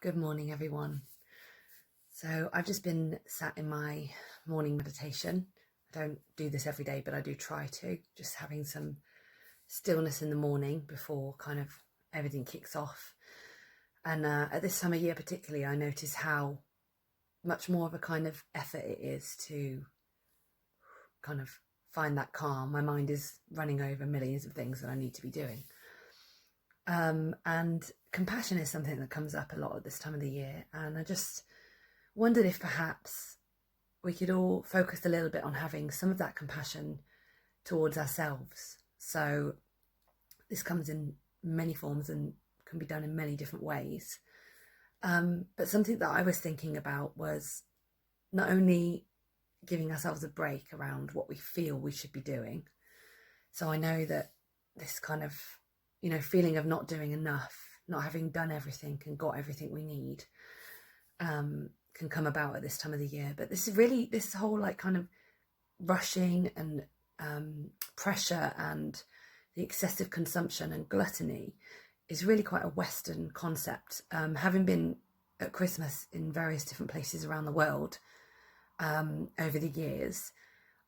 Good morning, everyone. So I've just been sat in my morning meditation. I don't do this every day, but I do try to, just having some stillness in the morning before kind of everything kicks off. And at this time of year particularly, I notice how much more of a kind of effort it is to kind of find that calm. My mind is running over millions of things that I need to be doing. And compassion is something that comes up a lot at this time of the year. And I just wondered if perhaps we could all focus a little bit on having some of that compassion towards ourselves. So this comes in many forms and can be done in many different ways. But something that I was thinking about was not only giving ourselves a break around what we feel we should be doing. So I know that this kind of, feeling of not doing enough, not having done everything and got everything we need, can come about at this time of the year. But this whole like kind of rushing and pressure and the excessive consumption and gluttony is really quite a Western concept. Having been at Christmas in various different places around the world over the years,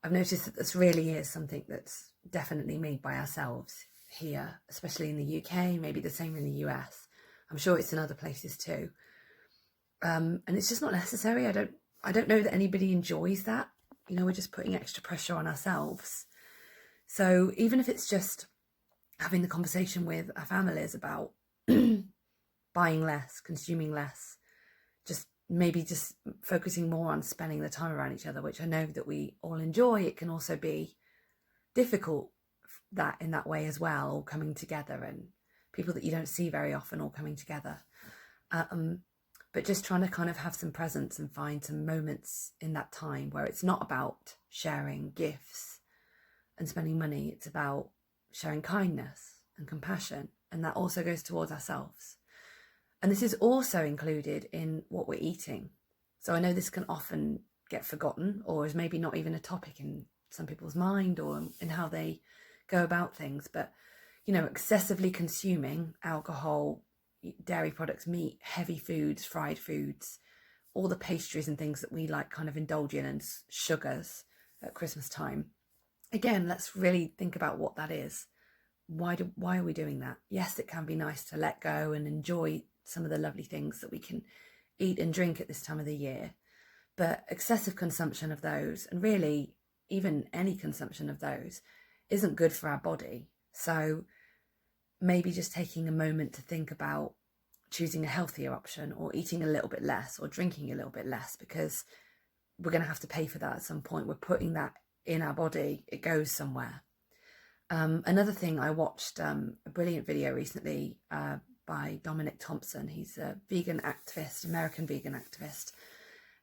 I've noticed that this really is something that's definitely made by ourselves here, especially in the UK, maybe the same in the US. I'm sure it's in other places too. And it's just not necessary. I don't know that anybody enjoys that. We're just putting extra pressure on ourselves. So even if it's just having the conversation with our families about buying less, consuming less, just focusing more on spending the time around each other, which I know that we all enjoy, it can also be difficult that in that way as well, all coming together and people that you don't see very often all coming together. But just trying to kind of have some presence and find some moments in that time where it's not about sharing gifts and spending money. It's about sharing kindness and compassion. And that also goes towards ourselves. And this is also included in what we're eating. So I know this can often get forgotten or is maybe not even a topic in some people's mind or in how they go about things. But, excessively consuming alcohol, dairy products, meat, heavy foods, fried foods, all the pastries and things that we like kind of indulge in, and sugars at Christmas time. Again, let's really think about what that is. Why are we doing that? Yes, it can be nice to let go and enjoy some of the lovely things that we can eat and drink at this time of the year. But excessive consumption of those, and really even any consumption of those, isn't good for our body. So maybe just taking a moment to think about choosing a healthier option or eating a little bit less or drinking a little bit less, because we're going to have to pay for that at some point. We're putting that in our body. It goes somewhere. Another thing, I watched a brilliant video recently by Dominic Thompson. He's a vegan activist, American vegan activist.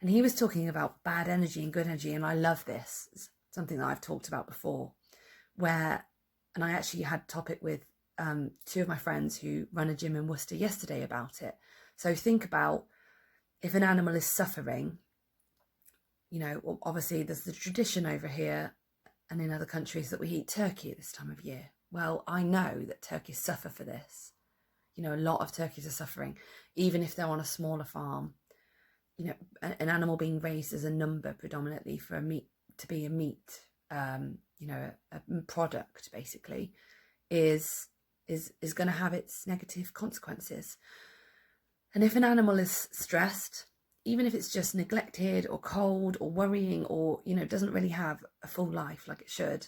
And he was talking about bad energy and good energy. And I love this. It's something that I've talked about before, and I actually had a topic with two of my friends who run a gym in Worcester yesterday about it. So think about if an animal is suffering, obviously there's the tradition over here and in other countries that we eat turkey at this time of year. Well, I know that turkeys suffer for this. A lot of turkeys are suffering, even if they're on a smaller farm. An animal being raised as a number predominantly for a meat, a product basically, is going to have its negative consequences. And if an animal is stressed, even if it's just neglected or cold or worrying or, doesn't really have a full life like it should,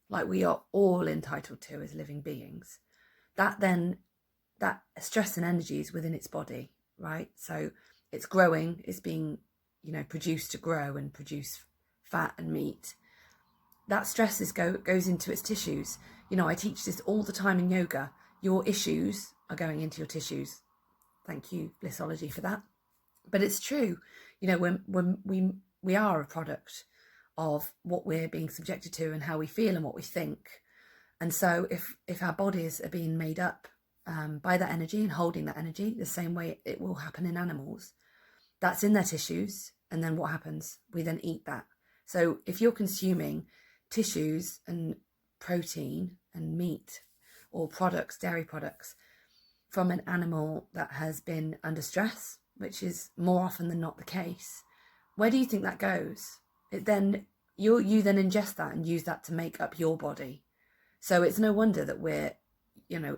like we are all entitled to as living beings, that stress and energy is within its body, right? So it's growing, it's being, produced to grow and produce fat and meat. That stress goes into its tissues. I teach this all the time in yoga. Your issues are going into your tissues. Thank you, Blissology, for that. But it's true. When we are a product of what we're being subjected to and how we feel and what we think. And so if our bodies are being made up by that energy and holding that energy the same way it will happen in animals, that's in their tissues. And then what happens? We then eat that. So if you're consuming tissues and protein and meat or products, dairy products, from an animal that has been under stress which is more often than not the case, where do you think that goes? It then you then ingest that and use that to make up your body. So it's no wonder that we're,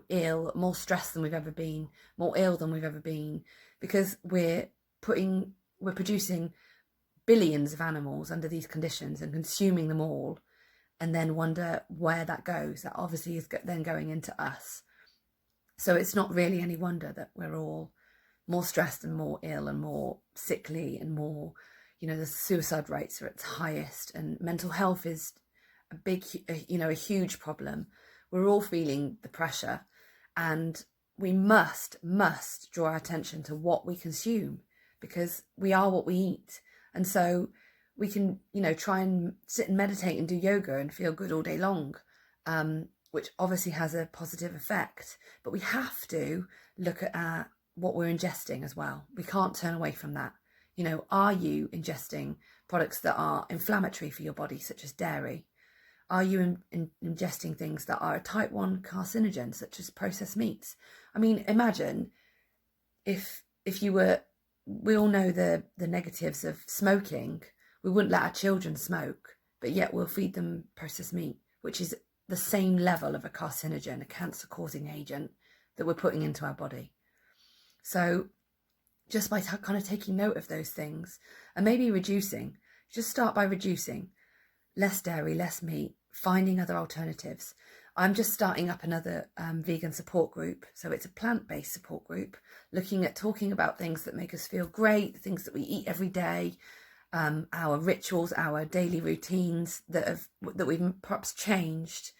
ill, more stressed than we've ever been, more ill than we've ever been, because we're producing billions of animals under these conditions and consuming them all, and then wonder where that goes. That obviously is then going into us. So it's not really any wonder that we're all more stressed and more ill and more sickly and more, the suicide rates are at its highest, and mental health is a huge problem. We're all feeling the pressure, and we must draw our attention to what we consume, because we are what we eat. And so we can, try and sit and meditate and do yoga and feel good all day long, which obviously has a positive effect. But we have to look at what we're ingesting as well. We can't turn away from that. Are you ingesting products that are inflammatory for your body, such as dairy? Are you ingesting things that are a type 1 carcinogen, such as processed meats? I mean, imagine if you were, we all know the negatives of smoking. We wouldn't let our children smoke, but yet we'll feed them processed meat, which is the same level of a carcinogen, a cancer-causing agent that we're putting into our body. So just by kind of taking note of those things, and maybe reducing, just start by reducing. Less dairy, less meat, finding other alternatives. I'm just starting up another vegan support group. So it's a plant-based support group, talking about things that make us feel great, things that we eat every day, our rituals, our daily routines that we've perhaps changed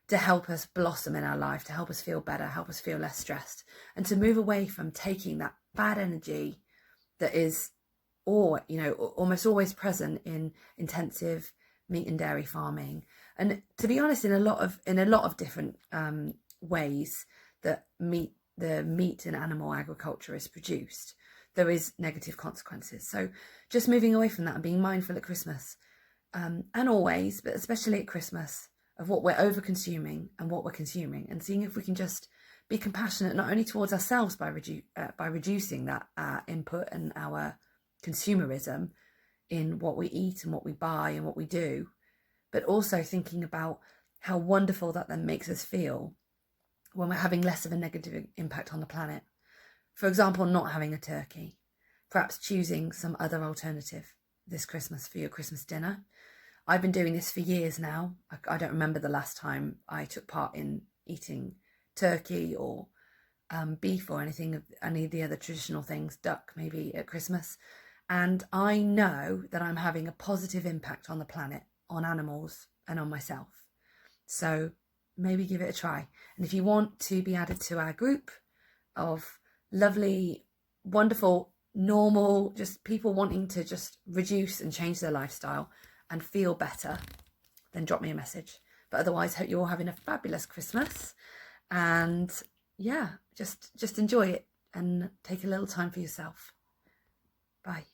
to help us blossom in our life, to help us feel better, help us feel less stressed, and to move away from taking that bad energy that is almost always present in intensive meat and dairy farming. And to be honest, in a lot of different ways that the meat and animal agriculture is produced, there is negative consequences. So just moving away from that and being mindful at Christmas, and always, but especially at Christmas, of what we're over consuming and what we're consuming, and seeing if we can just be compassionate, not only towards ourselves by reducing that input and our consumerism in what we eat and what we buy and what we do, but also thinking about how wonderful that then makes us feel when we're having less of a negative impact on the planet. For example, not having a turkey, perhaps choosing some other alternative this Christmas for your Christmas dinner. I've been doing this for years now. I don't remember the last time I took part in eating turkey or beef or any of the other traditional things, duck maybe at Christmas. And I know that I'm having a positive impact on the planet, on animals, and on myself. So maybe give it a try. And if you want to be added to our group of lovely, wonderful, normal, just people wanting to just reduce and change their lifestyle and feel better, then drop me a message. But otherwise, hope you're all having a fabulous Christmas. And yeah, just enjoy it and take a little time for yourself. Bye.